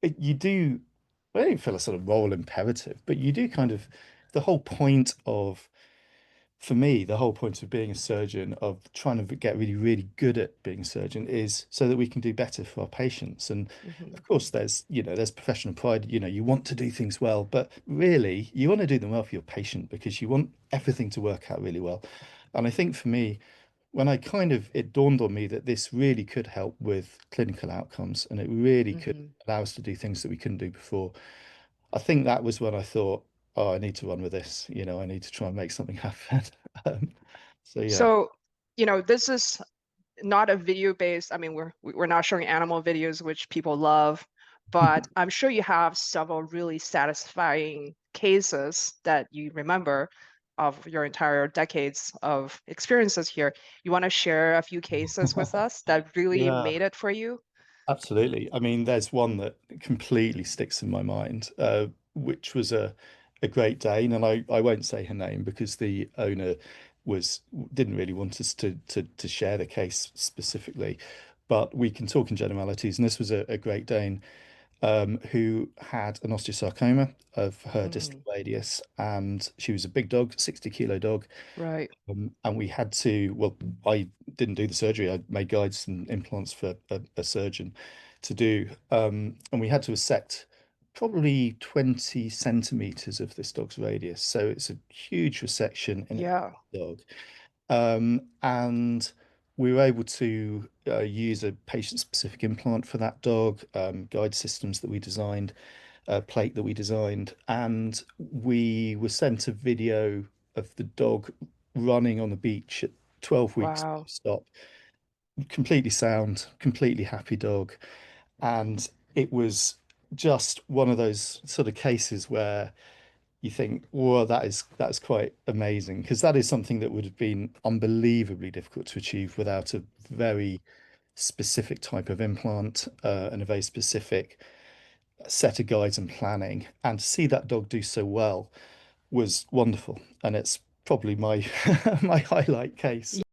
you do, I don't feel a sort of moral imperative, but you do kind of, the whole point of, for me, the whole point of being a surgeon, of trying to get really, really good at being a surgeon is so that we can do better for our patients. And Hmm. of course, there's professional pride, you want to do things well, but really, you want to do them well for your patient because you want everything to work out really well. And I think for me, when it dawned on me that this really could help with clinical outcomes and it really could Hmm. allow us to do things that we couldn't do before. I think that was when I thought, oh, I need to run with this. I need to try and make something happen. Um, so yeah. So, this is not a video based, I mean, we're not showing animal videos, which people love, but I'm sure you have several really satisfying cases that you remember of your entire decades of experiences here. You want to share a few cases with us that really Yeah, made it for you? absolutely. I mean, there's one that completely sticks in my mind, which was a Great Dane, and I won't say her name because the owner was didn't really want us to share the case specifically, but we can talk in generalities. And this was a Great Dane who had an osteosarcoma of her distal Mm, radius, and she was a big dog, 60-kilo dog. right. And we had to, well, I didn't do the surgery. I made guides and implants for a surgeon to do. And we had to resect probably 20 centimeters of this dog's radius. So it's a huge resection in Yeah. a dog. And we were able to use a patient-specific implant for that dog, guide systems that we designed, plate that we designed, and we were sent a video of the dog running on the beach at 12 weeks Wow. stop, completely sound, completely happy dog. And it was just one of those sort of cases where you think, well, that's quite amazing because that is something that would have been unbelievably difficult to achieve without a very specific type of implant and a very specific set of guides and planning. And to see that dog do so well was wonderful. And it's probably my my highlight case.